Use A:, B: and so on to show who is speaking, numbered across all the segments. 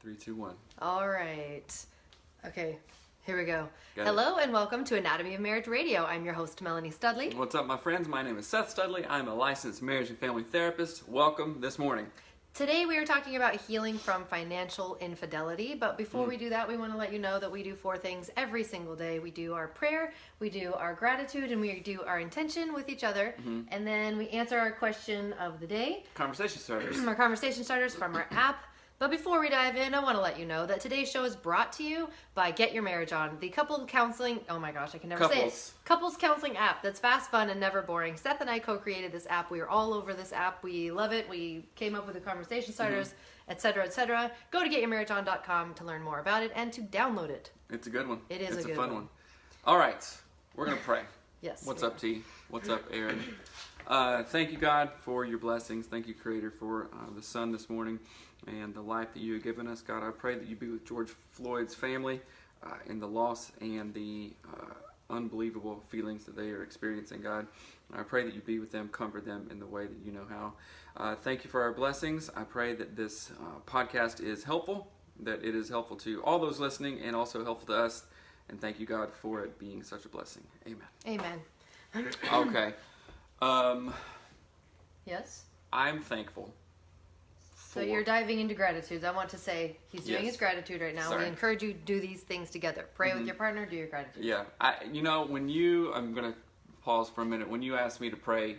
A: 3, 2, 1.
B: All right. Okay, here we go.
A: Got
B: Hello and welcome to Anatomy of Marriage Radio. I'm your host, Melanie Studley.
A: What's up, my friends? My name is Seth Studley. I'm a licensed marriage and family therapist. Welcome this morning.
B: Today we are talking about healing from financial infidelity, but before we do that, we want to let you know that we do 4 things every single day. We do our prayer, we do our gratitude, and we do our intention with each other, and then we answer our question of the day.
A: Conversation starters.
B: Our conversation starters from our app. But before we dive in, I want to let you know that today's show is brought to you by Get Your Marriage On, the couple counseling, oh my gosh, I can never say it. Couples counseling app that's fast, fun, and never boring. Seth and I co-created this app. We are all over this app. We love it. We came up with the conversation starters, etc., etc. Go to getyourmarriageon.com to learn more about it and to download it.
A: It's a good one.
B: It is
A: it's
B: a good
A: fun one. All right, we're going to pray.
B: Yes.
A: What's up, T? What's up, Aaron? Thank you, God, for your blessings. Thank you, Creator, for the sun this morning and the life that you have given us. God, I pray that you be with George Floyd's family in the loss and the unbelievable feelings that they are experiencing, God. I pray that you be with them, comfort them in the way that you know how. Thank you for our blessings. I pray that this podcast is helpful, that it is helpful to all those listening and also helpful to us. And thank you, God, for it being such a blessing. Amen.
B: Amen.
A: Okay.
B: Yes?
A: I'm thankful.
B: So you're diving into gratitudes. I want to say he's doing
A: Yes.
B: his gratitude right now.
A: Sorry.
B: We encourage you to do these things together. Pray with your partner, do your gratitude.
A: Yeah. I'm going to pause for a minute. When you asked me to pray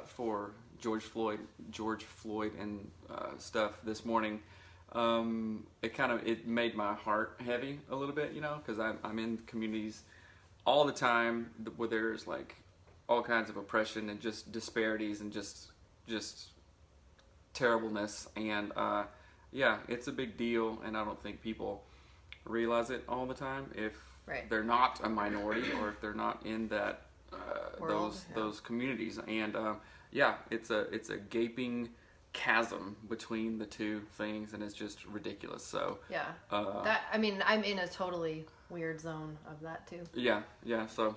A: for George Floyd and stuff this morning, it made my heart heavy a little bit, because I'm in communities all the time where there's like all kinds of oppression and just disparities and just terribleness, and it's a big deal, and I don't think people realize it all the time if they're not a minority or if they're not in that those communities, and it's a gaping chasm between the two things, and it's just ridiculous. So I'm in a totally weird zone of that too. So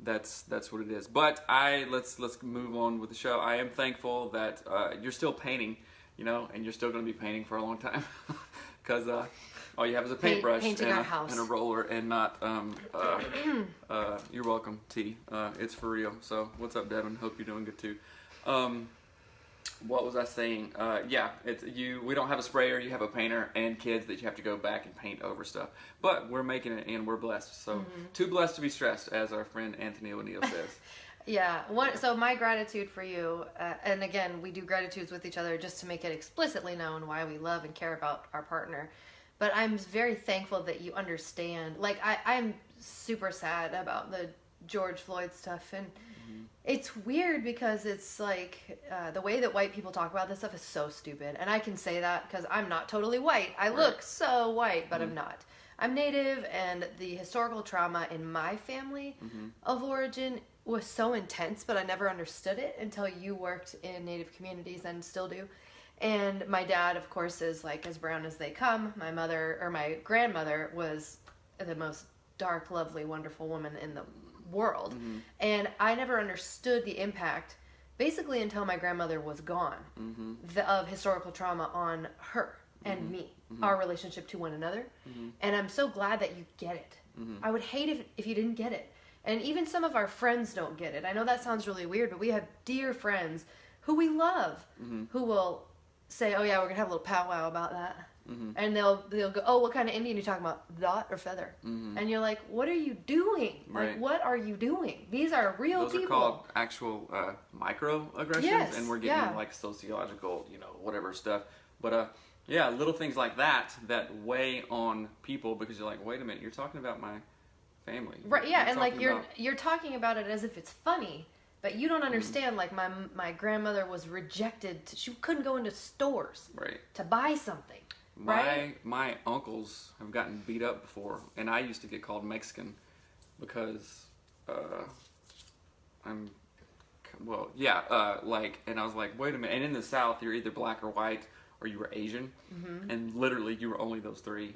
A: that's what it is. But let's move on with the show. I am thankful that you're still painting, and you're still going to be painting for a long time, because all you have is a paintbrush and a roller, and not. You're welcome, T. It's for real. So what's up, Devin? Hope you're doing good too. What was I saying? It's you. We don't have a sprayer. You have a painter and kids that you have to go back and paint over stuff. But we're making it, and we're blessed. So too blessed to be stressed, as our friend Anthony O'Neill says.
B: So my gratitude for you, and again, we do gratitudes with each other just to make it explicitly known why we love and care about our partner. But I'm very thankful that you understand. Like, I'm super sad about the George Floyd stuff, and it's weird because it's like the way that white people talk about this stuff is so stupid. And I can say that because I'm not totally white. I look so white, but I'm not. I'm Native, and the historical trauma in my family of origin was so intense, but I never understood it until you worked in Native communities and still do. And my dad, of course, is like as brown as they come. My grandmother was the most dark, lovely, wonderful woman in the world, and I never understood the impact basically until my grandmother was gone of historical trauma on her and me, our relationship to one another, and I'm so glad that you get it. I would hate if you didn't get it, and even some of our friends don't get it. I know that sounds really weird, but we have dear friends who we love who will say, oh yeah, we're gonna have a little powwow about that. And they'll go, oh, what kind of Indian are you talking about? Dot or feather? And you're like, what are you doing?
A: Right.
B: Like, what are you doing? These are real people.
A: Those are called actual microaggressions,
B: yes,
A: and we're getting like sociological, whatever stuff. But little things like that weigh on people, because you're like, wait a minute, you're talking about my family,
B: right? Yeah, and like you're talking about it as if it's funny. But you don't understand, like, my grandmother was rejected. She couldn't go into stores to buy something.
A: My uncles have gotten beat up before, and I used to get called Mexican because and I was like, wait a minute. And in the South, you're either black or white, or you were Asian, and literally you were only those three.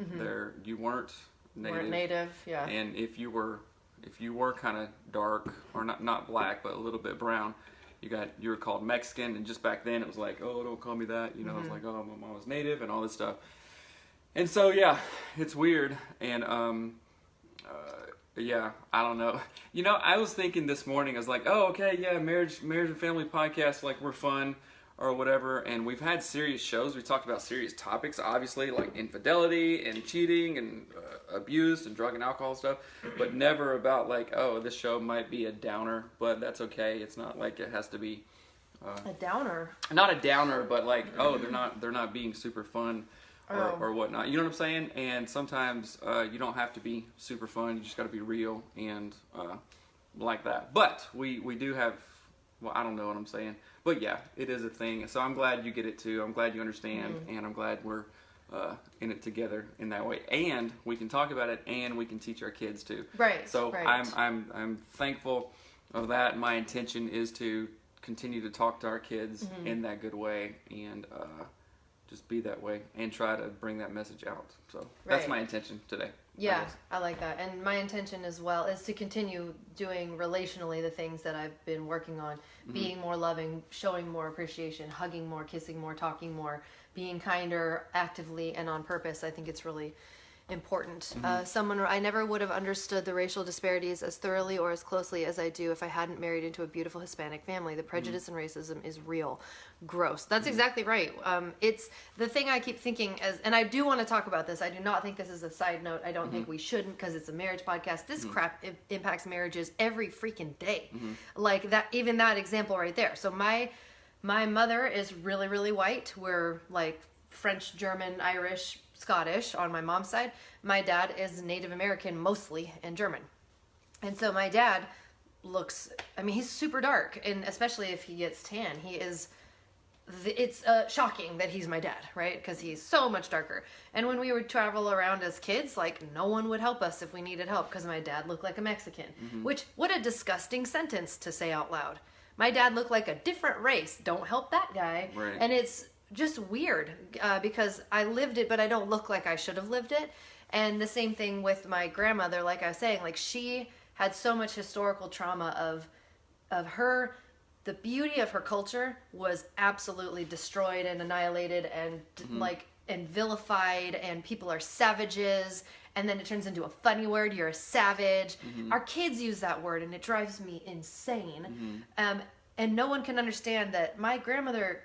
A: You weren't native. And if you were kind of dark, or not black, but a little bit brown, you were called Mexican. And just back then it was like, oh, don't call me that. I was like, oh, my mom was Native and all this stuff. And so, yeah, it's weird. And, yeah, I don't know. You know, I was thinking this morning, I was like, oh, okay, yeah, marriage and family podcast, like, we're fun or whatever. And we've had serious shows. We talked about serious topics, obviously, like infidelity and cheating and abuse and drug and alcohol stuff. But never about, like, oh, this show might be a downer, but that's okay. It's not like it has to be...
B: a downer.
A: Not a downer, but like, oh, they're not being super fun. Or whatnot, you know what I'm saying? And sometimes you don't have to be super fun. You just got to be real and like that. But we do have, well, I don't know what I'm saying, but yeah, it is a thing. So I'm glad you get it too. I'm glad you understand, and I'm glad we're in it together in that way. And we can talk about it, and we can teach our kids too.
B: Right.
A: So
B: right.
A: I'm thankful of that. My intention is to continue to talk to our kids in that good way, and just be that way and try to bring that message out. So that's my intention today.
B: Yeah, I like that. And my intention as well is to continue doing relationally the things that I've been working on, being more loving, showing more appreciation, hugging more, kissing more, talking more, being kinder actively and on purpose. I think it's really important. I never would have understood the racial disparities as thoroughly or as closely as I do if I hadn't married into a beautiful Hispanic family. The prejudice and racism is real. Gross. That's exactly right. It's the thing I keep thinking and I do want to talk about this. I do not think this is a side note. I don't think we shouldn't, because it's a marriage podcast. This crap impacts marriages every freaking day. Like that, even that example right there. So my mother is really, really white. We're like French, German, Irish, Scottish on my mom's side. My dad is Native American mostly and German. And so my dad he's super dark, and especially if he gets tan, it's shocking that he's my dad, right? Because he's so much darker. And when we would travel around as kids, like, no one would help us if we needed help because my dad looked like a Mexican. Which, what a disgusting sentence to say out loud. My dad looked like a different race. Don't help that guy.
A: Right.
B: And it's just weird because I lived it, but I don't look like I should have lived it. And the same thing with my grandmother, like I was saying, like, she had so much historical trauma of her. The beauty of her culture was absolutely destroyed and annihilated and and vilified, and people are savages, and then it turns into a funny word, you're a savage. Our kids use that word, and it drives me insane. And no one can understand that my grandmother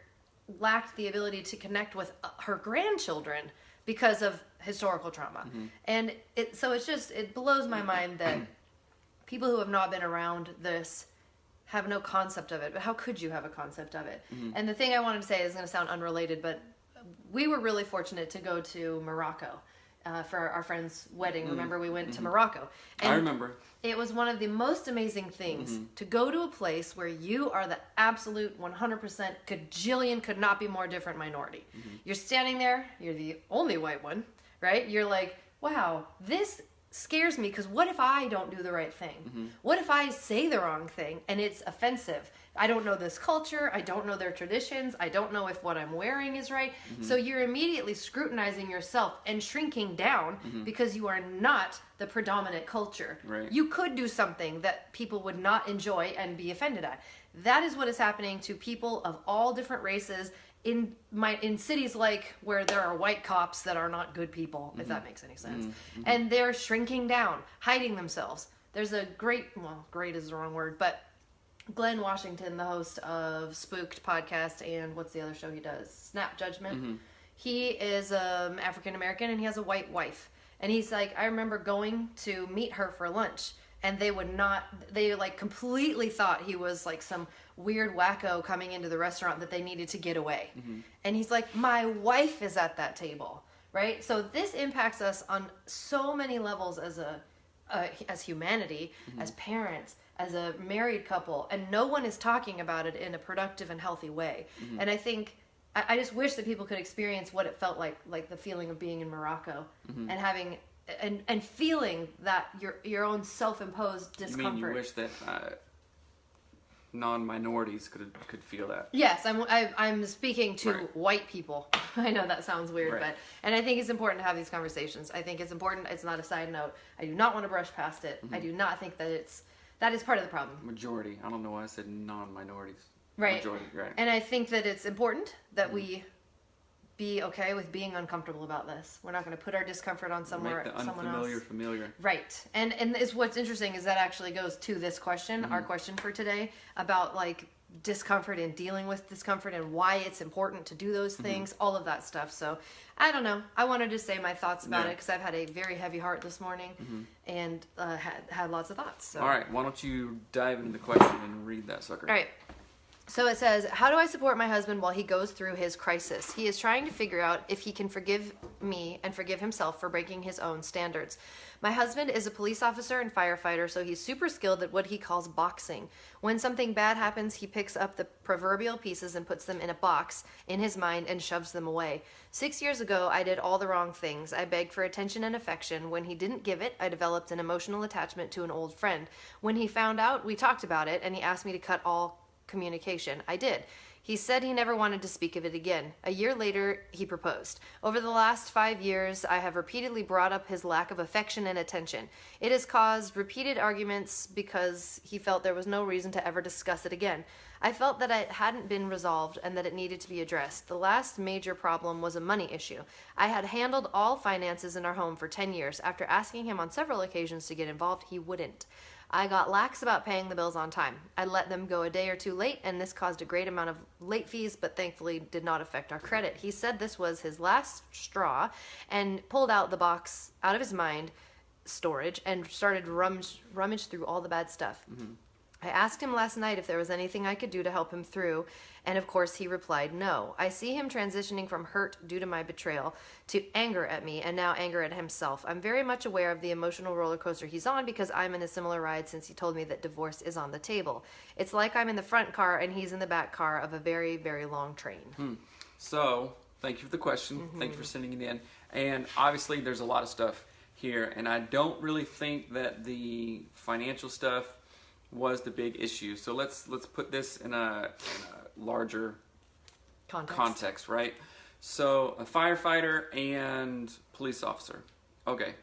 B: lacked the ability to connect with her grandchildren because of historical trauma. And it blows my mind that people who have not been around this have no concept of it. But how could you have a concept of it? And the thing I wanted to say is going to sound unrelated, but we were really fortunate to go to Morocco for our friend's wedding. Remember, we went to Morocco. And
A: I remember.
B: It was one of the most amazing things to go to a place where you are the absolute 100% cajillion, could not be more different minority. You're standing there, you're the only white one, right? You're like, wow, this scares me, because what if I don't do the right thing? What if I say the wrong thing and it's offensive? I don't know this culture. I don't know their traditions. I don't know if what I'm wearing is right. So you're immediately scrutinizing yourself and shrinking down because you are not the predominant culture.
A: Right.
B: You could do something that people would not enjoy and be offended at. That is what is happening to people of all different races in cities like where there are white cops that are not good people, if that makes any sense. And they're shrinking down, hiding themselves. There's a great is the wrong word, but Glenn Washington, the host of Spooked podcast, and what's the other show he does? Snap Judgment. He is African American, and he has a white wife. And he's like, I remember going to meet her for lunch, and they like completely thought he was like some weird wacko coming into the restaurant that they needed to get away. And he's like, my wife is at that table, right? So this impacts us on so many levels as humanity, as parents, as a married couple, and no one is talking about it in a productive and healthy way. And I think I just wish that people could experience what it felt like the feeling of being in Morocco and having and feeling that your own self-imposed discomfort.
A: You mean you wish that non-minorities could feel that?
B: Yes, I'm speaking to white people. I know that sounds weird, and I think it's important to have these conversations. I think it's important. It's not a side note. I do not want to brush past it. I do not think that is part of the problem.
A: Majority. I don't know why I said non-minorities.
B: Right.
A: Majority, right.
B: And I think that it's important that we be okay with being uncomfortable about this. We're not going to put our discomfort on someone else.
A: Make the unfamiliar familiar.
B: Right. And is what's interesting is that actually goes to this question, our question for today, about like discomfort and dealing with discomfort and why it's important to do those things, all of that stuff. So I don't know. I wanted to say my thoughts about it because I've had a very heavy heart this morning and had lots of thoughts. So.
A: All right. Why don't you dive into the question and read that sucker?
B: All right. So it says, how do I support my husband while he goes through his crisis? He is trying to figure out if he can forgive me and forgive himself for breaking his own standards. My husband is a police officer and firefighter, so he's super skilled at what he calls boxing. When something bad happens, he picks up the proverbial pieces and puts them in a box in his mind and shoves them away. 6 years ago, I did all the wrong things. I begged for attention and affection. When he didn't give it, I developed an emotional attachment to an old friend. When he found out, we talked about it, and he asked me to cut all communication. I did. He said he never wanted to speak of it again. A year later, he proposed. Over the last 5 years, I have repeatedly brought up his lack of affection and attention. It has caused repeated arguments because he felt there was no reason to ever discuss it again. I felt that it hadn't been resolved and that it needed to be addressed. The last major problem was a money issue. I had handled all finances in our home for 10 years. After asking him on several occasions to get involved, he wouldn't. I got lax about paying the bills on time. I let them go a day or two late, and this caused a great amount of late fees, but thankfully did not affect our credit. He said this was his last straw and pulled out the box out of his mind storage and started rummage through all the bad stuff. I asked him last night if there was anything I could do to help him through, and of course he replied no. I see him transitioning from hurt due to my betrayal to anger at me and now anger at himself. I'm very much aware of the emotional roller coaster he's on because I'm in a similar ride since he told me that divorce is on the table. It's like I'm in the front car and he's in the back car of a very, very long train.
A: So, thank you for the question. Thank you for sending it in. And obviously there's a lot of stuff here, and I don't really think that the financial stuff was the big issue. So let's put this in a larger context, right? So a firefighter and police officer. Okay,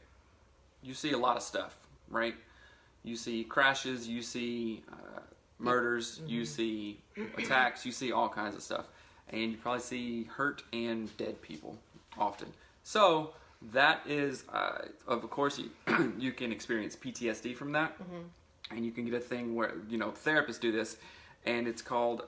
A: you see a lot of stuff, right? You see crashes, you see murders, you see attacks, you see all kinds of stuff, and you probably see hurt and dead people often. So that is, of course, you can experience PTSD from that. And you can get a thing where, therapists do this, and it's called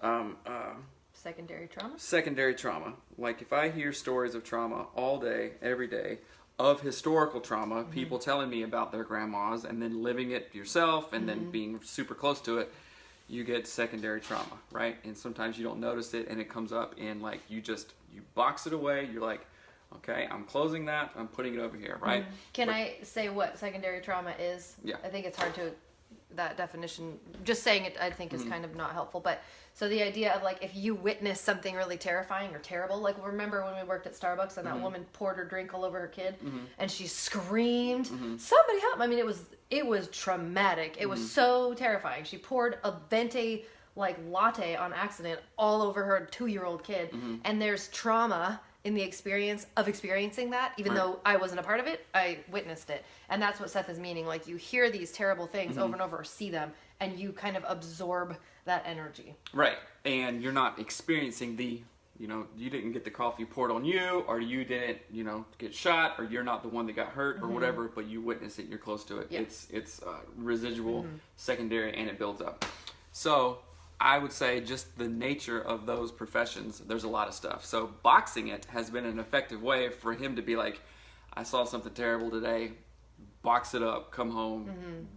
B: secondary trauma.
A: Secondary trauma. Like if I hear stories of trauma all day, every day, of historical trauma, people telling me about their grandmas, and then living it yourself, and then being super close to it, you get secondary trauma, right? And sometimes you don't notice it, and it comes up, and like you box it away. You're like, okay, I'm closing that. I'm putting it over here, right?
B: Can I say what secondary trauma is?
A: Yeah.
B: I think it's hard to. That definition, just saying it, I think is kind of not helpful. But so the idea of like if you witness something really terrifying or terrible, like remember when we worked at Starbucks and that woman poured her drink all over her kid and she screamed, "Somebody help!" I mean, it was traumatic. It was so terrifying. She poured a venti like latte on accident all over her 2-year-old kid, and there's trauma in the experience of experiencing that, even though I wasn't a part of it, I witnessed it. And that's what Seth is meaning. Like you hear these terrible things over and over, or see them, and you kind of absorb that energy.
A: Right. And you're not experiencing you didn't get the coffee poured on you, or you didn't, get shot, or you're not the one that got hurt or whatever, but you witness it, you're close to it. Yeah. It's residual, secondary, and it builds up. So I would say just the nature of those professions, there's a lot of stuff. So boxing it has been an effective way for him to be like, I saw something terrible today, box it up, come home,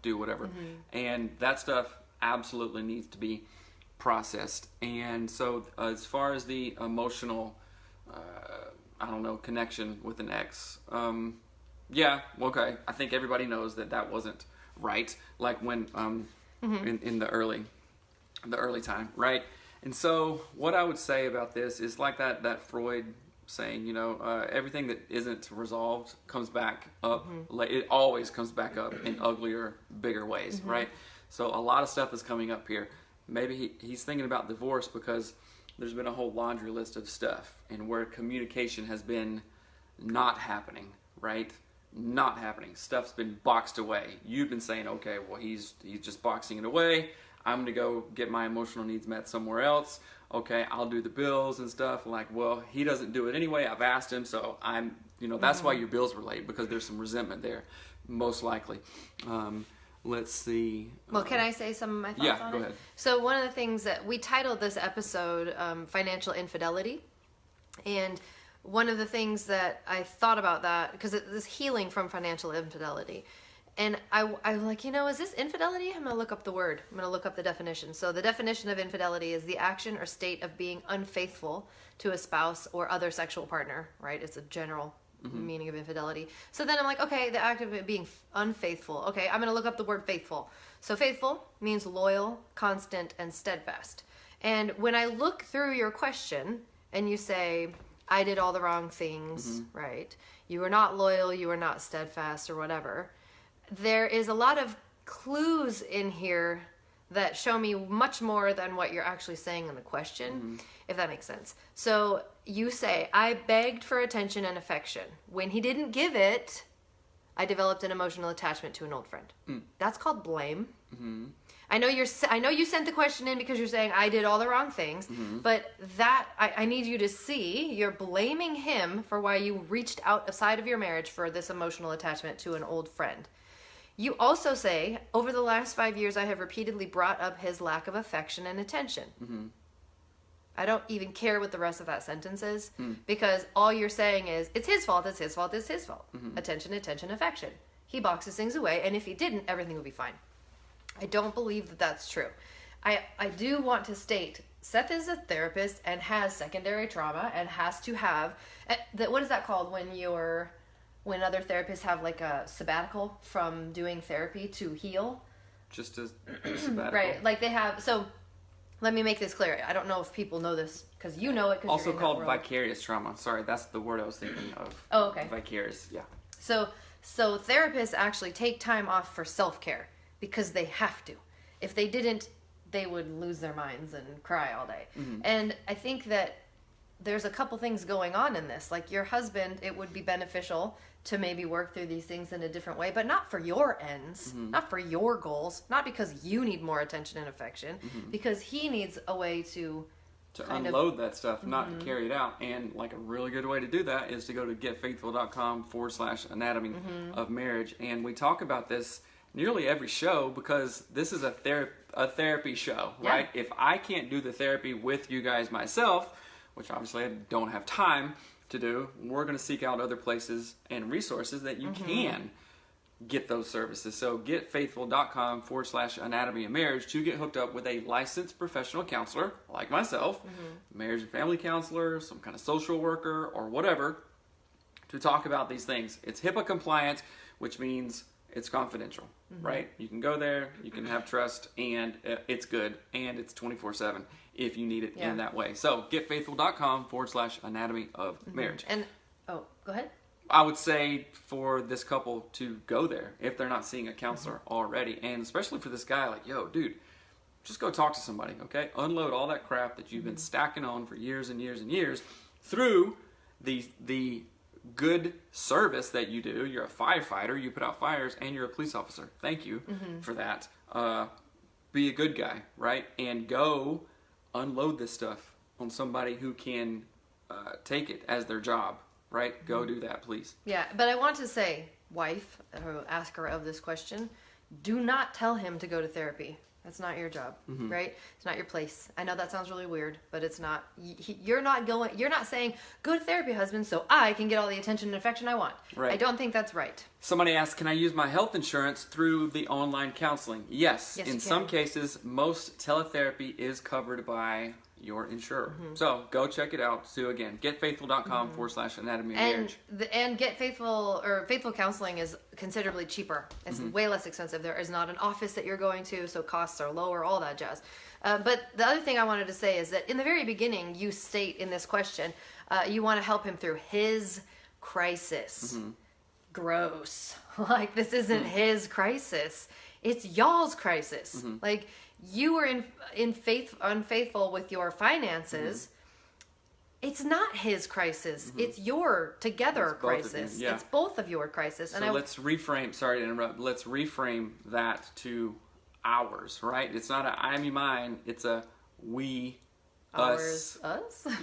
A: do whatever. And that stuff absolutely needs to be processed. And so as far as the emotional, connection with an ex, I think everybody knows that wasn't right. Like when, in the early time, right? And so what I would say about this is like that Freud saying, everything that isn't resolved comes back up. Like it always comes back up in uglier, bigger ways, right? So a lot of stuff is coming up here. Maybe he's thinking about divorce because there's been a whole laundry list of stuff, and where communication has been not happening, right? Not happening. Stuff's been boxed away. You've been saying, okay, well, he's just boxing it away. I'm going to go get my emotional needs met somewhere else. okay, I'll do the bills and stuff. Like, well, he doesn't do it anyway. I've asked him, so I'm, that's why your bills were late, because there's some resentment there, most likely. Let's see.
B: Well, can I say some of my thoughts on it?
A: Yeah, go ahead.
B: So one of the things that we titled this episode, Financial Infidelity. And one of the things that I thought about that, because it is healing from financial infidelity. And I'm like, is this infidelity? I'm going to look up the word. I'm going to look up the definition. So the definition of infidelity is the action or state of being unfaithful to a spouse or other sexual partner, right? It's a general meaning of infidelity. So then I'm like, okay, the act of it being unfaithful. Okay, I'm going to look up the word faithful. So faithful means loyal, constant, and steadfast. And when I look through your question and you say, I did all the wrong things, right? You were not loyal, you were not steadfast or whatever. There is a lot of clues in here that show me much more than what you're actually saying in the question, if that makes sense. So you say, I begged for attention and affection. When he didn't give it, I developed an emotional attachment to an old friend. That's called blame. I know you sent the question in because you're saying I did all the wrong things, but that I need you to see you're blaming him for why you reached outside of your marriage for this emotional attachment to an old friend. You also say, over the last 5 years, I have repeatedly brought up his lack of affection and attention. I don't even care what the rest of that sentence is, because all you're saying is, it's his fault, it's his fault, it's his fault. Attention, attention, affection. He boxes things away, and if he didn't, everything would be fine. I don't believe that that's true. I do want to state, Seth is a therapist and has secondary trauma and has to have, what is that called when other therapists have like a sabbatical from doing therapy to heal?
A: Just a sabbatical.
B: Right, like they have, so let me make this clear. I don't know if people know this, because you know it.
A: Also called vicarious trauma. Sorry, that's the word I was thinking of.
B: Oh, okay.
A: Vicarious, yeah.
B: So therapists actually take time off for self-care because they have to. If they didn't, they would lose their minds and cry all day. And I think that there's a couple things going on in this. Like your husband, it would be beneficial to maybe work through these things in a different way, but not for your ends, not for your goals, not because you need more attention and affection, because he needs a way to
A: unload that stuff, not to carry it out. And like a really good way to do that is to go to getfaithful.com/anatomy of marriage. And we talk about this nearly every show because this is a therapy show, right? If I can't do the therapy with you guys myself, which obviously I don't have time to do, we're going to seek out other places and resources that you can get those services. So getfaithful.com/anatomy of marriage to get hooked up with a licensed professional counselor like myself, marriage and family counselor, some kind of social worker or whatever, to talk about these things. It's HIPAA compliant, which means it's confidential, right? You can go there, you can have trust, and it's good, and it's 24/7 if you need it in that way. So getfaithful.com/anatomy of marriage.
B: And go ahead.
A: I would say for this couple to go there if they're not seeing a counselor already, and especially for this guy, like, yo, dude, just go talk to somebody, okay? Unload all that crap that you've been stacking on for years and years and years through the good service that you do. You're a firefighter, you put out fires, and you're a police officer. Thank you for that. Be a good guy, right? And go unload this stuff on somebody who can take it as their job, right? Go do that, please.
B: Yeah, but I want to say, wife, asker of this question, do not tell him to go to therapy. That's not your job, right? It's not your place. I know that sounds really weird, but it's not. You're not saying, go to therapy, husband, so I can get all the attention and affection I want.
A: Right.
B: I don't think that's right.
A: Somebody asked, can I use my health insurance through the online counseling? Yes. In some cases, most teletherapy is covered by your insurer. So go check it out. So again, getfaithful.com/anatomy of marriage.
B: And Get Faithful or Faithful Counseling is considerably cheaper. It's way less expensive. There is not an office that you're going to, so costs are lower, all that jazz. But the other thing I wanted to say is that in the very beginning, you state in this question, you want to help him through his crisis. Gross. Like, this isn't his crisis. It's y'all's crisis. Like, you were unfaithful with your finances. It's not his crisis. It's your together crisis. It's both of your crisis.
A: So let's reframe, sorry to interrupt, let's reframe that to ours, right? It's not a I, me, mine, it's a we,
B: Us?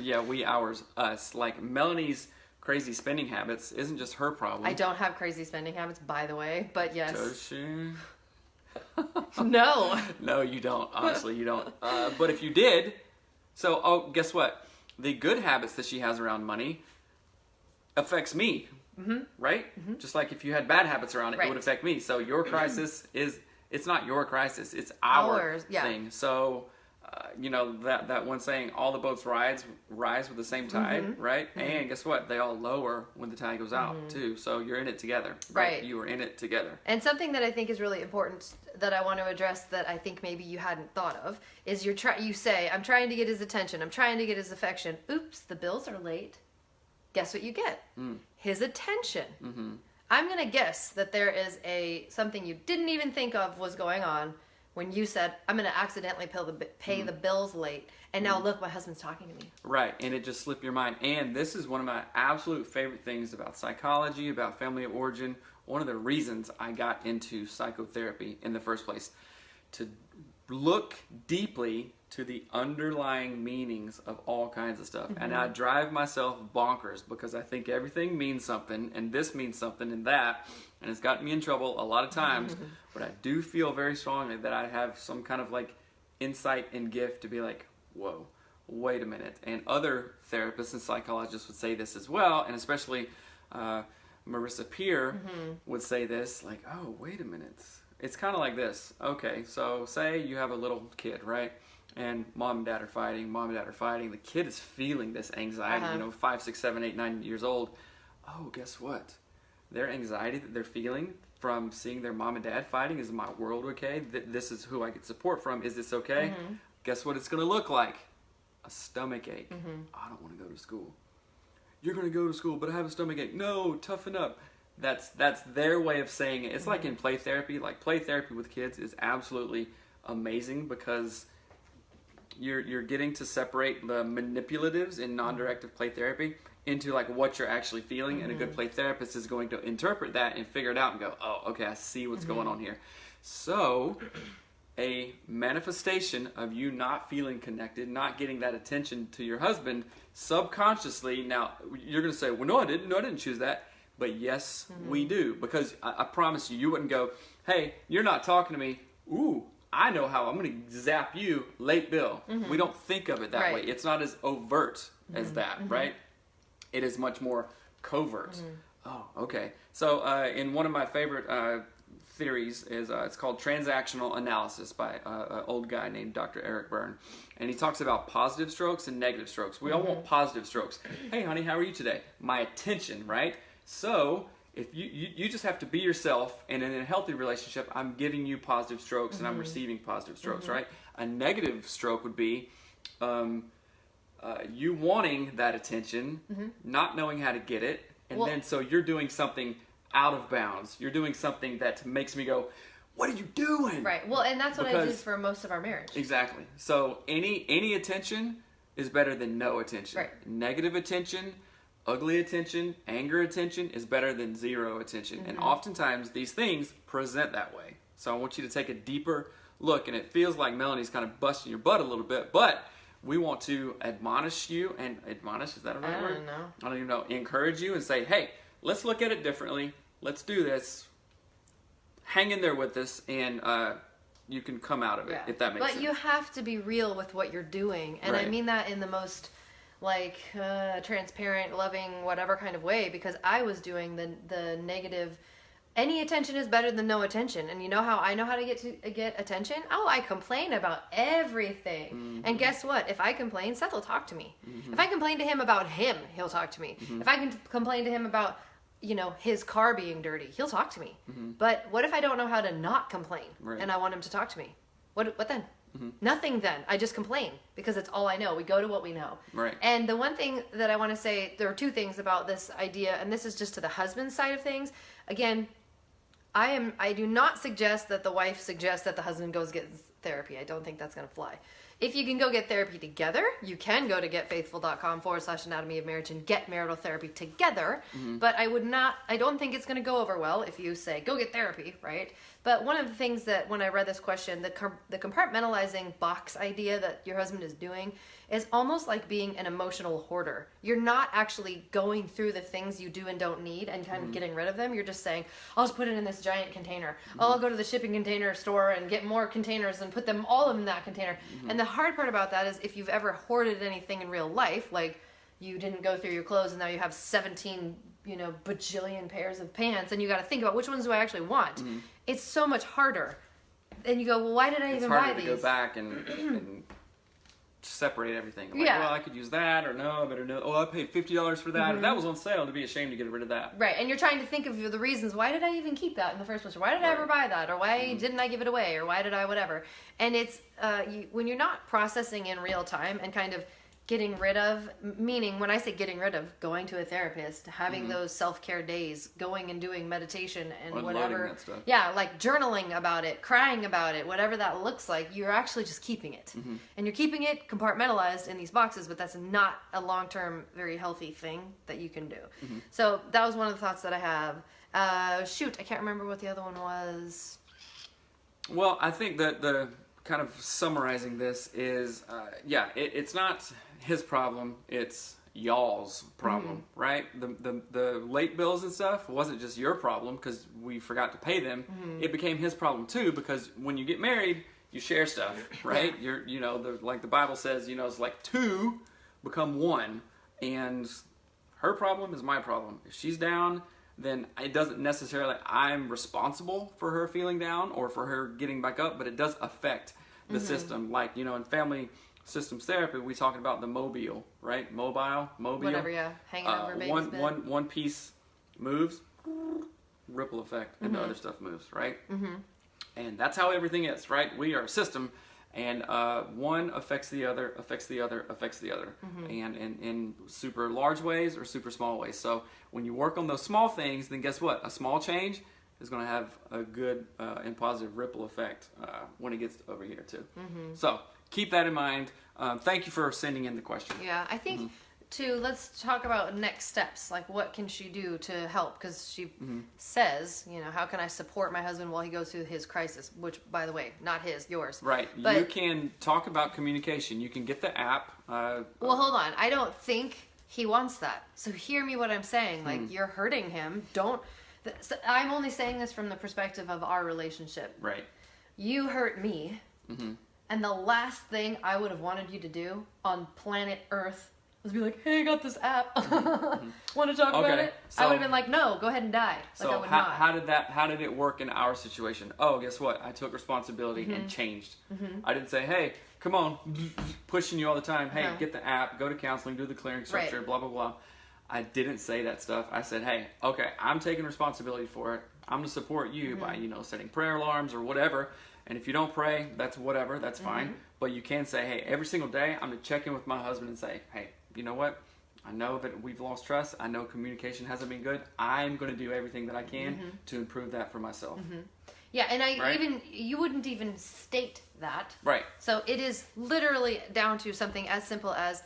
A: Yeah, we ours, us. Like Melanie's crazy spending habits isn't just her problem.
B: I don't have crazy spending habits, by the way, but yes.
A: Does she?
B: No.
A: No, you don't. Honestly, you don't. But if you did, guess what? The good habits that she has around money affects me, right? Just like if you had bad habits around it, it would affect me. So your crisis it's not your crisis, it's our thing. So, that one saying, all the boats rise with the same tide, right? And guess what? They all lower when the tide goes out too. So you're in it together, right? You are in it together.
B: And something that I think is really important that I want to address that I think maybe you hadn't thought of is you say, I'm trying to get his attention. I'm trying to get his affection. Oops, the bills are late. Guess what you get? His attention. I'm going to guess that there is something you didn't even think of was going on when you said, I'm going to accidentally pay the bills late. And now look, my husband's talking to me.
A: Right. And it just slipped your mind. And this is one of my absolute favorite things about psychology, about family of origin. One of the reasons I got into psychotherapy in the first place, to look deeply to the underlying meanings of all kinds of stuff. And I drive myself bonkers because I think everything means something, and this means something, and that, and it's gotten me in trouble a lot of times. But I do feel very strongly that I have some kind of like insight and gift to be like, whoa, wait a minute. And other therapists and psychologists would say this as well, and especially Marissa Peer would say this, like, oh, wait a minute. It's kind of like this. Okay, so say you have a little kid, right? And mom and dad are fighting. The kid is feeling this anxiety, 5, 6, 7, 8, 9 years old. Oh, guess what? Their anxiety that they're feeling from seeing their mom and dad fighting, is my world okay? This is who I get support from. Is this okay? Guess what it's going to look like? A stomach ache. I don't want to go to school. You're going to go to school, but I have a stomach ache. No, toughen up. That's their way of saying it. It's like in play therapy. Like play therapy with kids is absolutely amazing because you're getting to separate the manipulatives in non-directive play therapy into like what you're actually feeling, and a good play therapist is going to interpret that and figure it out and go, oh, okay, I see what's going on here. So a manifestation of you not feeling connected, not getting that attention to your husband subconsciously. Now you're going to say, well, no, I didn't choose that. But yes, we do, because I promise you wouldn't go, hey, you're not talking to me. Ooh, I know how I'm going to zap you, late bill. We don't think of it that way. It's not as overt as that, right? It is much more covert. Oh, okay. So in one of my favorite theories is it's called transactional analysis by an old guy named Dr. Eric Byrne. And he talks about positive strokes and negative strokes. We all want positive strokes. Hey, honey, how are you today? My attention, right? So if you just have to be yourself, and in a healthy relationship, I'm giving you positive strokes and I'm receiving positive strokes, right? A negative stroke would be you wanting that attention, not knowing how to get it, and then so you're doing something out of bounds. You're doing something that makes me go, what are you doing?
B: Right. Well, and that's what I did for most of our marriage.
A: Exactly. So any attention is better than no attention.
B: Right.
A: Negative attention, ugly attention, anger attention is better than zero attention. And oftentimes these things present that way. So I want you to take a deeper look, and it feels like Melanie's kind of busting your butt a little bit, but we want to admonish you, and admonish, is that a right word?
B: I don't know.
A: I don't even know. Encourage you and say, hey, let's look at it differently. Let's do this. Hang in there with us, and you can come out of it, if that makes sense.
B: But you have to be real with what you're doing. And I mean that in the most transparent, loving, whatever kind of way, because I was doing the negative. Any attention is better than no attention. And you know how I know how to get attention? Oh, I complain about everything. And guess what? If I complain, Seth will talk to me. If I complain to him about him, he'll talk to me. If I can complain to him about, his car being dirty, he'll talk to me. But what if I don't know how to not complain and I want him to talk to me? What then? Nothing then. I just complain because it's all I know. We go to what we know.
A: Right.
B: And the one thing that I want to say, there are two things about this idea, and this is just to the husband's side of things. Again, I do not suggest that the wife suggests that the husband goes get therapy. I don't think that's going to fly. If you can go get therapy together, you can go to getfaithful.com/anatomy of marriage and get marital therapy together. But I don't think it's going to go over well if you say, go get therapy, right? But one of the things that when I read this question, the compartmentalizing box idea that your husband is doing is almost like being an emotional hoarder. You're not actually going through the things you do and don't need and kind of getting rid of them. You're just saying, I'll just put it in this giant container. I'll go to the shipping container store and get more containers and put them all in that container. And the hard part about that is if you've ever hoarded anything in real life, like you didn't go through your clothes and now you have 17 bajillion pairs of pants, and you got to think about which ones do I actually want. It's so much harder. And you go, well, why did I even buy these?
A: It's harder to go back and separate everything. Like, well, I could use that, or no, I better know. Oh, I paid $50 for that. If that was on sale, to be ashamed to get rid of that.
B: Right, and you're trying to think of the reasons. Why did I even keep that in the first place? Or why did I ever buy that? Or why didn't I give it away? Or why did I whatever? And it's when you're not processing in real time and kind of getting rid of, meaning when I say getting rid of, going to a therapist, having those self-care days, going and doing meditation and whatever.
A: That stuff.
B: Yeah, like journaling about it, crying about it, whatever that looks like, you're actually just keeping it. And you're keeping it compartmentalized in these boxes, but that's not a long-term, very healthy thing that you can do. So that was one of the thoughts that I have. Shoot, I can't remember what the other one was.
A: Well, I think that the kind of summarizing this is, it's not his problem, it's y'all's problem, right? The late bills and stuff wasn't just your problem because we forgot to pay them. It became his problem too, because when you get married, you share stuff, right? You're, like the Bible says, it's like two become one, and her problem is my problem. If she's down, then it doesn't necessarily, I'm responsible for her feeling down or for her getting back up, but it does affect the system. Like, in family systems therapy, we talking about the mobile, right? Mobile.
B: Whatever, hanging over baby's bed.
A: One piece moves, ripple effect, and the other stuff moves, right? And that's how everything is, right? We are a system, and one affects the other, affects the other, affects the other, and in super large ways or super small ways. So when you work on those small things, then guess what? A small change is going to have a good and positive ripple effect when it gets over here too. So keep that in mind. Thank you for sending in the question.
B: Yeah, I think too, let's talk about next steps. Like, what can she do to help? Because she says, how can I support my husband while he goes through his crisis? Which, by the way, not his, yours.
A: Right. But you can talk about communication. You can get the app.
B: Well, hold on. I don't think he wants that. So hear me what I'm saying. Like, you're hurting him. I'm only saying this from the perspective of our relationship.
A: Right.
B: You hurt me. And the last thing I would have wanted you to do on planet Earth was be like, hey, I got this app. Want to talk about it? So, I would have been like, no, go ahead and die.
A: So
B: I would
A: not. How did it work in our situation? Oh, guess what? I took responsibility and changed. I didn't say, hey, come on, pushing you all the time. Hey, get the app, go to counseling, do the clearing structure, blah, blah, blah. I didn't say that stuff. I said, hey, okay, I'm taking responsibility for it. I'm going to support you by, setting prayer alarms or whatever. And if you don't pray, that's whatever, that's fine. But you can say, hey, every single day, I'm going to check in with my husband and say, hey, you know what? I know that we've lost trust. I know communication hasn't been good. I'm going to do everything that I can to improve that for myself.
B: Yeah, and you wouldn't even state that.
A: Right.
B: So it is literally down to something as simple as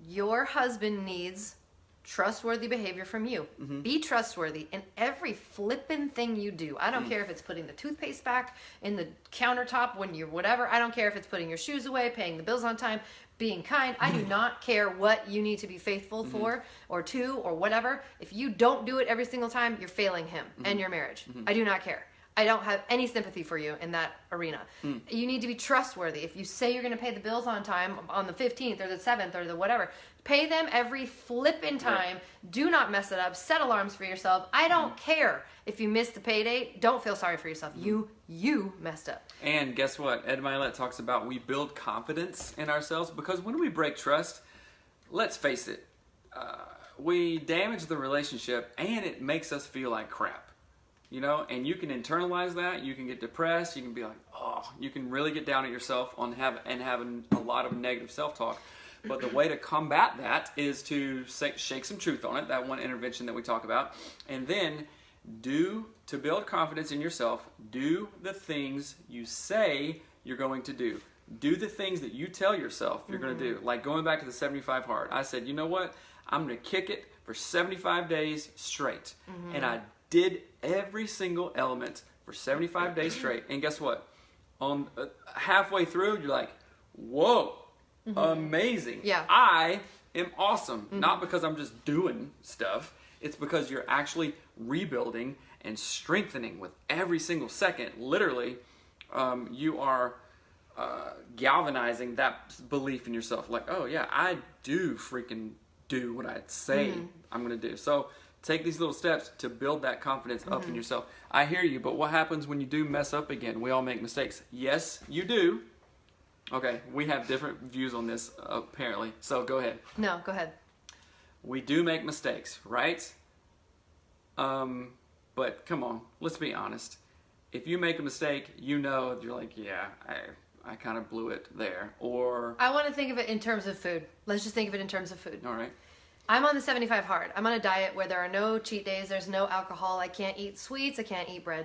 B: your husband needs trustworthy behavior from you. Be trustworthy in every flippin' thing you do. I don't care if it's putting the toothpaste back in the countertop when you're whatever. I don't care if it's putting your shoes away, paying the bills on time, being kind. I do not care what you need to be faithful for or to or whatever. If you don't do it every single time, you're failing him and your marriage. I do not care. I don't have any sympathy for you in that arena. You need to be trustworthy. If you say you're going to pay the bills on time on the 15th or the 7th or the whatever, pay them every flippin' time. Right. Do not mess it up. Set alarms for yourself. I don't care if you miss the pay date. Don't feel sorry for yourself. You messed up.
A: And guess what? Ed Milet talks about we build confidence in ourselves because when we break trust, let's face it, we damage the relationship and it makes us feel like crap. And you can internalize that. You can get depressed. You can be like, oh, you can really get down at yourself having a lot of negative self-talk. But the way to combat that is to shake some truth on it, that one intervention that we talk about, and then to build confidence in yourself, do the things you say you're going to do. Do the things that you tell yourself you're going to do. Like going back to the 75 hard. I said, you know what? I'm going to kick it for 75 days straight. And I did every single element for 75 days straight. And guess what? On halfway through, you're like, whoa, amazing.
B: Yeah.
A: I am awesome. Not because I'm just doing stuff. It's because you're actually rebuilding and strengthening with every single second. Literally, you are galvanizing that belief in yourself. Like, oh yeah, I do freaking do what I say I'm going to do. So take these little steps to build that confidence up in yourself. I hear you, but what happens when you do mess up again? We all make mistakes. Yes, you do. Okay, we have different views on this, apparently. So go ahead.
B: No, go ahead.
A: We do make mistakes, right? But come on, let's be honest. If you make a mistake, you're like, yeah, I kind of blew it there. Or
B: I want to think of it in terms of food. Let's just think of it in terms of food.
A: All right.
B: I'm on the 75 hard. I'm on a diet where there are no cheat days. There's no alcohol. I can't eat sweets. I can't eat bread.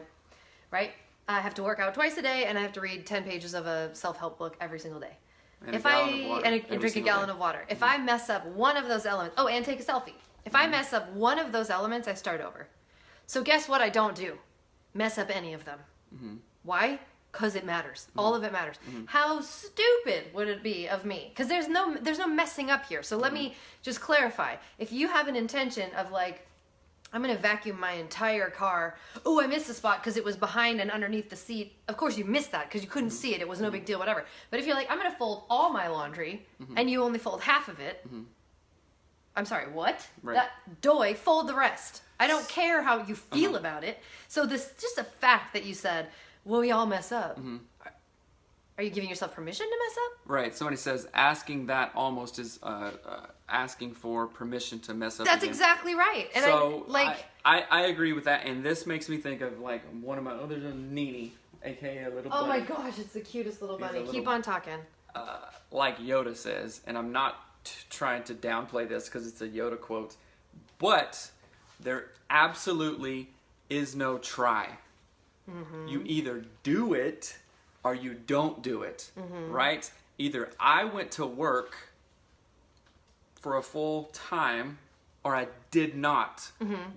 B: Right? I have to work out twice a day, and I have to read 10 pages of a self-help book every single day.
A: And
B: drink a gallon of water. If I mess up one of those elements, and take a selfie. If I mess up one of those elements, I start over. So guess what I don't do? Mess up any of them. Why? Because it matters. All of it matters. How stupid would it be of me? Because there's no messing up here. So let me just clarify. If you have an intention of like, I'm going to vacuum my entire car. Oh, I missed a spot because it was behind and underneath the seat. Of course you missed that because you couldn't see it. It was no big deal, whatever. But if you're like, I'm going to fold all my laundry and you only fold half of it. I'm sorry, what?
A: Right.
B: Fold the rest. I don't care how you feel about it. So this just a fact that you said, well, we all mess up. Are you giving yourself permission to mess up?
A: Right. Somebody says asking that almost is asking for permission to mess up.
B: That's
A: again.
B: Exactly right. And
A: so I agree with that, and this makes me think of like one of my there's a Nini, aka a little.
B: Oh
A: bunny.
B: my gosh, it's the cutest little bunny. Keep on talking.
A: Like Yoda says, and I'm not trying to downplay this because it's a Yoda quote, but there absolutely is no try. You either do it or you don't do it, right? Either I went to work for a full time or I did not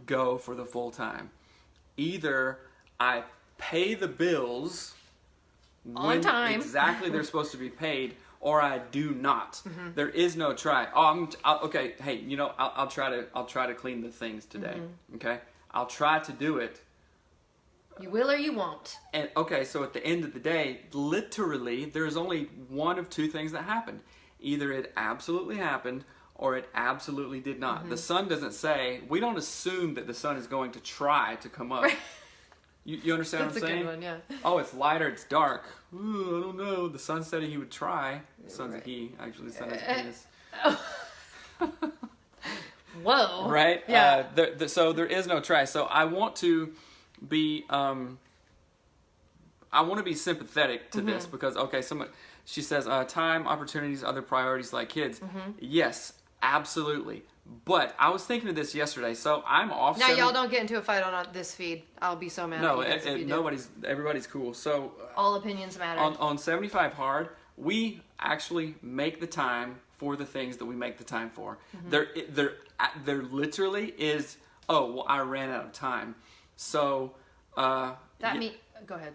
A: go for the full time. Either I pay the bills
B: on time,
A: exactly they're supposed to be paid, or I do not. There is no try. Okay. Hey, I'll try to clean the things today. Okay, I'll try to do it.
B: You will or you won't.
A: And okay, so at the end of the day, literally, there's only one of two things that happened. Either it absolutely happened or it absolutely did not. The sun doesn't say, we don't assume that the sun is going to try to come up. Right. You understand what I'm saying?
B: That's a good one, yeah.
A: Oh, it's light or it's dark. Ooh, I don't know. The sun said he would try. The sun's a he, actually. The sun has a penis.
B: Whoa.
A: Right?
B: Yeah.
A: So there is no try. So I want to be sympathetic to this because she says time, opportunities, other priorities like kids. Yes, absolutely. But I was thinking of this yesterday, so I'm off.
B: Now y'all don't get into a fight on this feed. I'll be so mad.
A: No,
B: at you guys
A: everybody's cool. So
B: all opinions matter.
A: On 75 hard, we actually make the time for the things that we make the time for. There literally is. Oh well, I ran out of time. So
B: go ahead.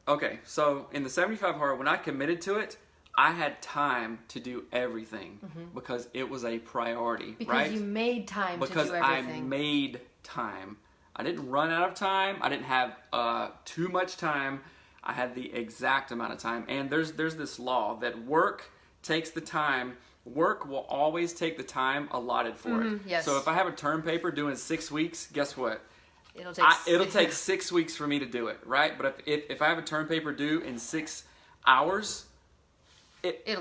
A: Okay, so in the 75 hard, when I committed to it, I had time to do everything because it was a priority, right?
B: Because you made time to do everything.
A: Because I made time. I didn't run out of time. I didn't have too much time. I had the exact amount of time. And there's this law that work takes the time. Work will always take the time allotted for it.
B: Yes.
A: So if I have a term paper due in 6 weeks, guess what?
B: It'll
A: take 6 weeks for me to do it, right? But if I have a term paper due in 6 hours,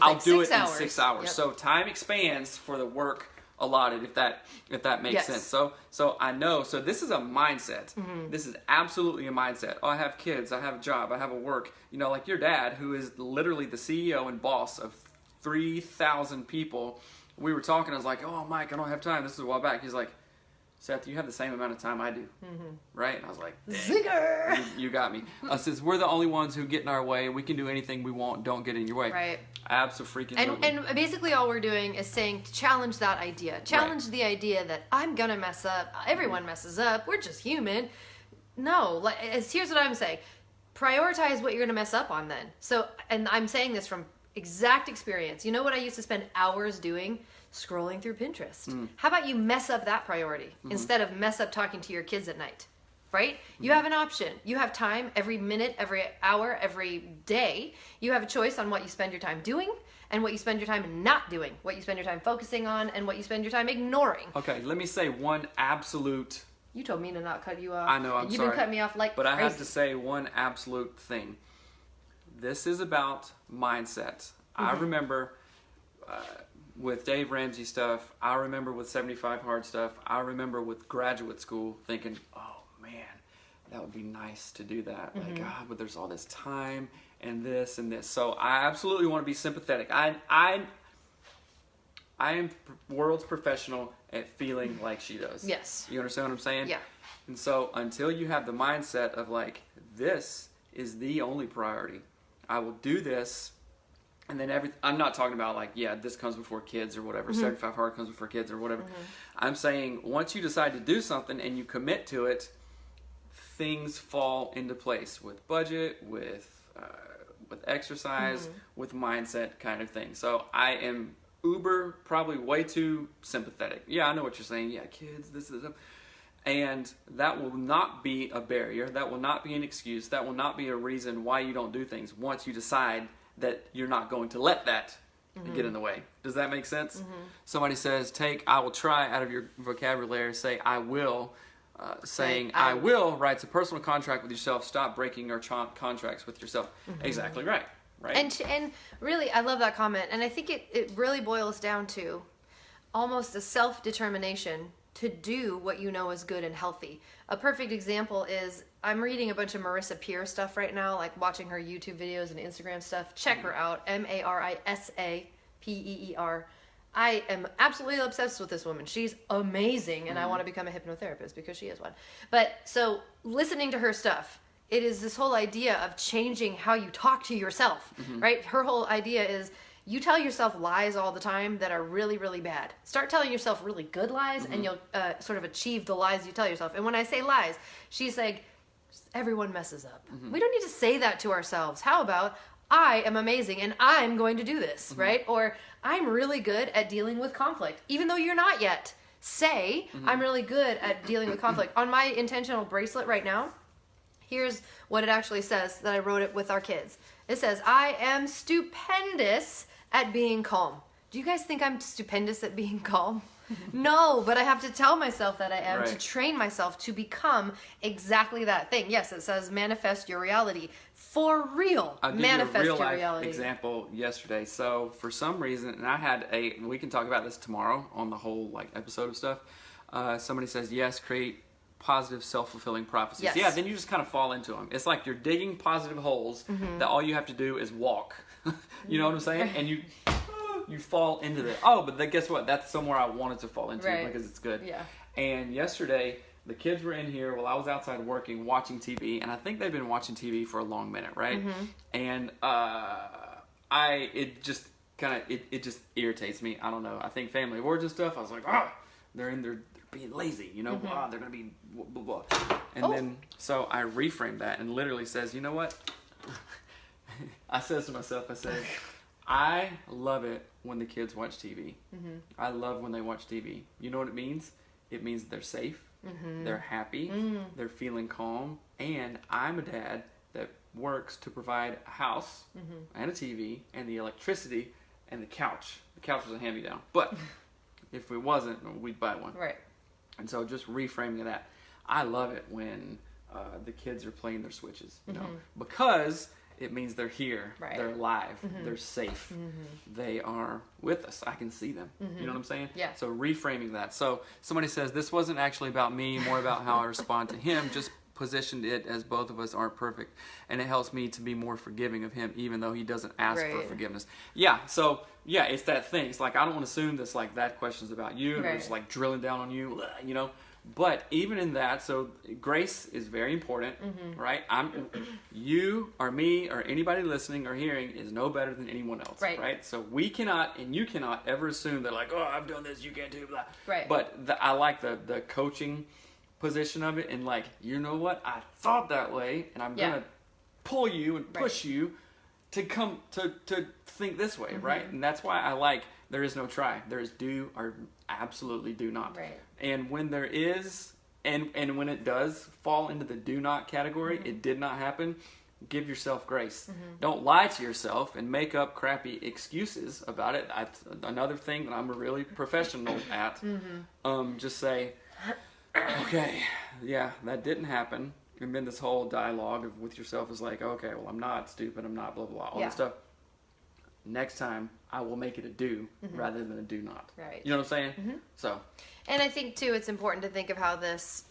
A: I'll do it in 6 hours. Yep. So time expands for the work allotted, if that makes sense. So I know. So this is a mindset. This is absolutely a mindset. Oh, I have kids. I have a job. I have a work. Like your dad, who is literally the CEO and boss of 3,000 people. We were talking. I was like, "Oh, Mike, I don't have time." This is a while back. He's like, "Seth, you have the same amount of time I do, right?" And I was like,
B: "Zinger!
A: You got me." Since we're the only ones who get in our way, we can do anything we want. Don't get in your way.
B: Right.
A: Absolutely.
B: And basically, all we're doing is saying challenge that idea. Challenge the idea that I'm gonna mess up. Everyone messes up. We're just human. No, like, here's what I'm saying. Prioritize what you're going to mess up on then. So, and I'm saying this from exact experience. You know what I used to spend hours doing? Scrolling through Pinterest. How about you mess up that priority instead of mess up talking to your kids at night? Right? You have an option. You have time every minute, every hour, every day. You have a choice on what you spend your time doing and what you spend your time not doing, what you spend your time focusing on and what you spend your time ignoring.
A: Okay, let me say one absolute...
B: You told me to not cut you off.
A: I know, I'm
B: sorry. You've been cutting me off like
A: But
B: crazy.
A: I have to say one absolute thing. This is about mindset. I remember with Dave Ramsey stuff. I remember with 75 Hard stuff. I remember with graduate school thinking, oh man, that would be nice to do that. Like, but there's all this time and this and this. So I absolutely want to be sympathetic. I am world's professional at feeling like she does.
B: Yes.
A: You understand what I'm saying?
B: Yeah.
A: And so until you have the mindset of like, this is the only priority, I will do this, and then I'm not talking about like, yeah, this comes before kids or whatever, 75 Hard comes before kids or whatever. I'm saying once you decide to do something and you commit to it, things fall into place with budget, with exercise, with mindset kind of thing. So I am probably way too sympathetic. Yeah, I know what you're saying. Yeah, kids, this is and that will not be a barrier. That will not be an excuse. That will not be a reason why you don't do things once you decide that you're not going to let that get in the way. Does that make sense? Somebody says, take I will try out of your vocabulary. Say I will. Saying I will writes a personal contract with yourself. Stop breaking your contracts with yourself. Exactly right. Right.
B: And really, I love that comment. And I think it really boils down to almost a self-determination to do what you know is good and healthy. A perfect example is I'm reading a bunch of Marissa Peer stuff right now, like watching her YouTube videos and Instagram stuff. Check her out, Marisa Peer. I am absolutely obsessed with this woman. She's amazing, and I want to become a hypnotherapist because she is one. But so listening to her stuff, it is this whole idea of changing how you talk to yourself, right? Her whole idea is you tell yourself lies all the time that are really, really bad. Start telling yourself really good lies, and you'll sort of achieve the lies you tell yourself. And when I say lies, she's like, everyone messes up. We don't need to say that to ourselves. How about, I am amazing and I'm going to do this, right? Or I'm really good at dealing with conflict, even though you're not yet. Say, I'm really good at dealing with conflict. On my intentional bracelet right now, here's what it actually says that I wrote it with our kids. It says, I am stupendous at being calm. Do you guys think I'm stupendous at being calm? No, but I have to tell myself that I am to train myself to become exactly that thing. Yes, it says manifest your reality. For real, manifest your reality.
A: Example yesterday. So for some reason, and we can talk about this tomorrow on the whole like episode of stuff. Somebody says, yes, create positive self-fulfilling prophecies.
B: Yes.
A: Yeah, then you just kind of fall into them. It's like you're digging positive holes that all you have to do is walk. You know what I'm saying? And you fall into that. Oh, but guess what? That's somewhere I wanted to fall into because it's good. Yeah. And yesterday, the kids were in here while I was outside working, watching TV, and I think they've been watching TV for a long minute, right? And it just irritates me. I don't know. I think family awards and stuff. I was like, they're being lazy, you know. They're gonna be blah blah. And then so I reframed that and literally says, you know what? I says to myself, I said, I love it when the kids watch TV. I love when they watch TV. You know what it means? It means they're safe, they're happy, they're feeling calm, and I'm a dad that works to provide a house and a TV and the electricity and the couch. The couch was a hand-me-down, but if it wasn't, we'd buy one.
B: Right.
A: And so just reframing that, I love it when the kids are playing their Switches, you know, because it means they're here, they're alive, they're safe, they are with us. I can see them. You know what I'm saying?
B: Yeah.
A: So reframing that. So somebody says, this wasn't actually about me, more about how I respond to him, just positioned it as both of us aren't perfect, and it helps me to be more forgiving of him even though he doesn't ask for forgiveness. Yeah, so yeah, it's that thing. It's like I don't want to assume this like that question's about you and we're just like drilling down on you, you know. But even in that, so grace is very important, right? You or me or anybody listening or hearing is no better than anyone else, right? So we cannot and you cannot ever assume that like, oh, I've done this, you can't do blah.
B: Right.
A: But I like the coaching position of it and like, you know what, I thought that way, and I'm gonna pull you and push you to come to think this way, right? And that's why I like there is no try. There is do or absolutely do not.
B: Right.
A: And when there is, and when it does fall into the do not category, it did not happen. Give yourself grace. Don't lie to yourself and make up crappy excuses about it. That's another thing that I'm really professional at. Just say, okay, yeah, that didn't happen. And then this whole dialogue with yourself is like, okay, well, I'm not stupid. I'm not blah, blah, blah. All this stuff. Next time, I will make it a do rather than a do not.
B: Right.
A: You know what I'm saying? So.
B: And I think, too, it's important to think of how this...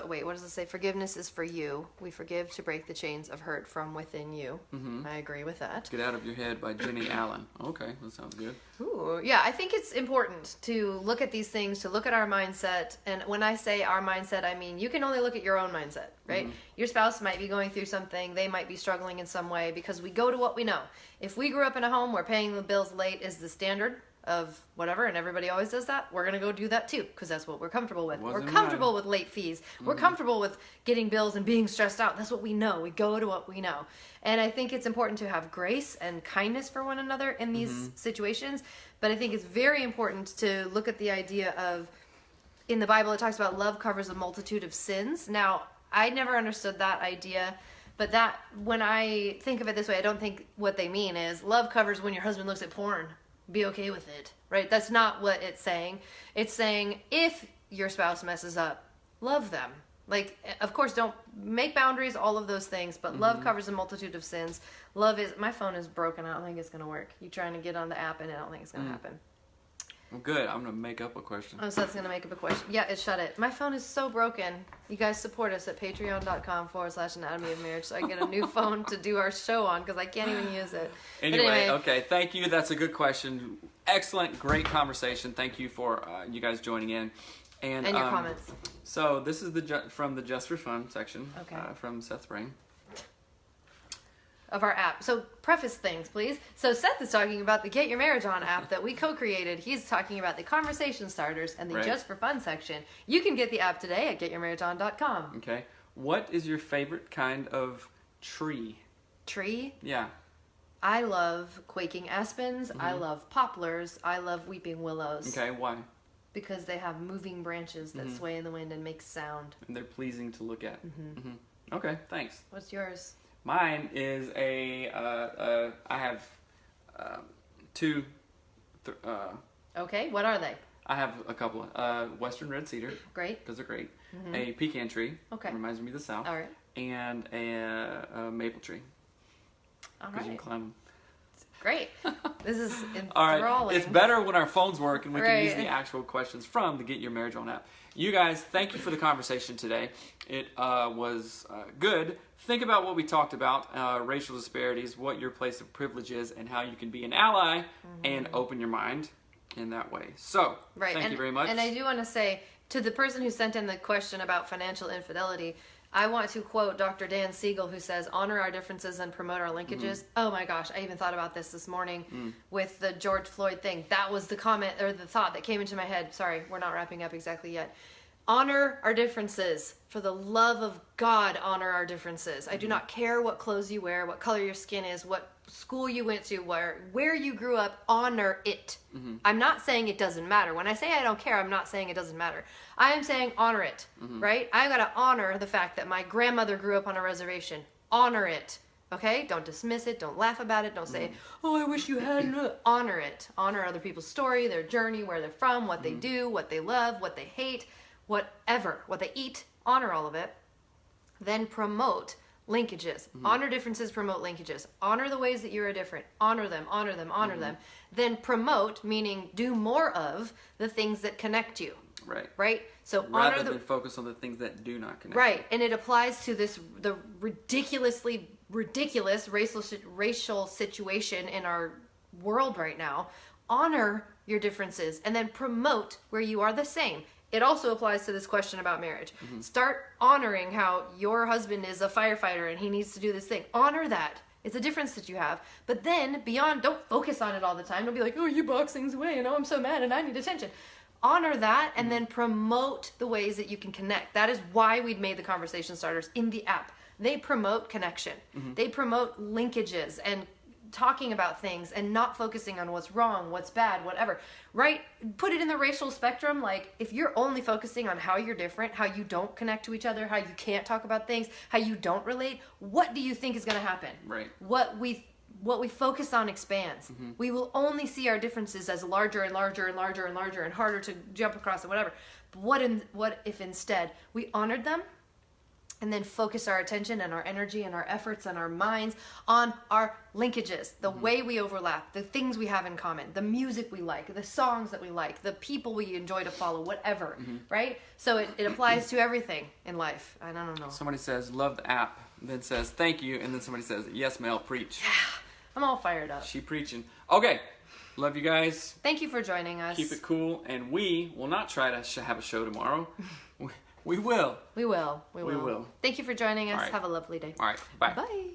B: Wait, what does it say? Forgiveness is for you. We forgive to break the chains of hurt from within you. I agree with that.
A: Get Out of Your Head by Jenny Allen. Okay, that sounds good.
B: Ooh, yeah, I think it's important to look at these things, to look at our mindset. And when I say our mindset, I mean you can only look at your own mindset, right? Your spouse might be going through something. They might be struggling in some way because we go to what we know. If we grew up in a home where paying the bills late is the standard of whatever, and everybody always does that, we're going to go do that too, because that's what we're comfortable with. We're comfortable with late fees. We're comfortable with getting bills and being stressed out. That's what we know. We go to what we know. And I think it's important to have grace and kindness for one another in these situations. But I think it's very important to look at the idea of, in the Bible, it talks about love covers a multitude of sins. Now, I never understood that idea. But that, when I think of it this way, I don't think what they mean is love covers when your husband looks at porn. Be okay with it, right? That's not what it's saying. It's saying if your spouse messes up, love them. Like, of course, don't make boundaries, all of those things, but love covers a multitude of sins. Love is, my phone is broken. I don't think it's going to work. You trying to get on the app and I don't think it's going to happen.
A: Well, good. I'm going to make up a question.
B: Oh, so that's going to make up a question. Yeah, it shut it. My phone is so broken. You guys support us at patreon.com/anatomy of marriage so I get a new phone to do our show on because I can't even use it.
A: Anyway, okay. Thank you. That's a good question. Excellent. Great conversation. Thank you for you guys joining in. And
B: your comments.
A: So this is from the Just for Fun section from Seth Spring.
B: Of our app. So preface things, please. So Seth is talking about the Get Your Marriage On app that we co-created. He's talking about the conversation starters and the Just for Fun section. You can get the app today at getyourmarriageon.com.
A: Okay. What is your favorite kind of tree?
B: Tree?
A: Yeah.
B: I love quaking aspens. I love poplars. I love weeping willows.
A: Okay, why?
B: Because they have moving branches that sway in the wind and make sound.
A: And they're pleasing to look at. Okay, thanks.
B: What's yours?
A: Mine is I have two.
B: Okay, what are they?
A: I have a couple. Western red cedar.
B: Great.
A: Those are great. A pecan tree.
B: Okay.
A: Reminds me of the South.
B: All right.
A: And a maple tree.
B: All
A: Because you
B: right.
A: can climb them.
B: Great. This is enthralling.
A: All right. It's better when our phones work and we can use the actual questions from the Get Your Marriage On app. You guys, thank you for the conversation today. It was good. Think about what we talked about, racial disparities, what your place of privilege is, and how you can be an ally and open your mind in that way. So, thank you very much.
B: And I do want to say, to the person who sent in the question about financial infidelity, I want to quote Dr. Dan Siegel, who says, honor our differences and promote our linkages. Oh my gosh, I even thought about this morning with the George Floyd thing. That was the comment or the thought that came into my head. Sorry, we're not wrapping up exactly yet. Honor our differences. For the love of God, honor our differences. I do not care what clothes you wear, what color your skin is, what school you went to, where you grew up. Honor it. I'm not saying it doesn't matter. When I say I don't care, I'm not saying it doesn't matter. I am saying honor it, right? I got to honor the fact that my grandmother grew up on a reservation. Honor it. Okay? Don't dismiss it. Don't laugh about it. Don't say, oh, I wish you hadn't. Honor it. Honor other people's story, their journey, where they're from, what they do, what they love, what they hate. Whatever, what they eat, honor all of it. Then promote linkages. Honor differences, promote linkages. Honor the ways that you are different. Honor them, honor them, honor them. Then promote, meaning do more of the things that connect you.
A: Right.
B: Right? So
A: rather than focus on the things that do not connect.
B: Right. And it applies to the ridiculously ridiculous racial situation in our world right now. Honor your differences and then promote where you are the same. It also applies to this question about marriage. Start honoring how your husband is a firefighter and he needs to do this thing. Honor that. It's a difference that you have. But then beyond, don't focus on it all the time. Don't be like, oh, you box things away and oh, I'm so mad and I need attention. honor that and then promote the ways that you can connect. That is why we'd made the conversation starters in the app. They promote connection. They promote linkages and talking about things and not focusing on what's wrong, what's bad, whatever, right? Put it in the racial spectrum. Like, if you're only focusing on how you're different, how you don't connect to each other, how you can't talk about things, how you don't relate, what do you think is going to happen?
A: Right.
B: What we focus on expands. We will only see our differences as larger and larger and larger and larger and harder to jump across and whatever. But what if instead we honored them and then focus our attention and our energy and our efforts and our minds on our linkages, the way we overlap, the things we have in common, the music we like, the songs that we like, the people we enjoy to follow, whatever, right? So it applies to everything in life. And I don't know.
A: Somebody says, love the app, then says, thank you, and then somebody says, yes, Mel, preach.
B: Yeah, I'm all fired up.
A: She preaching. Okay, love you guys.
B: Thank you for joining us.
A: Keep it cool, and we will not try to have a show tomorrow. We will.
B: We will.
A: We will.
B: Thank you for joining us.
A: All right.
B: Have a lovely day.
A: All right, bye.
B: Bye.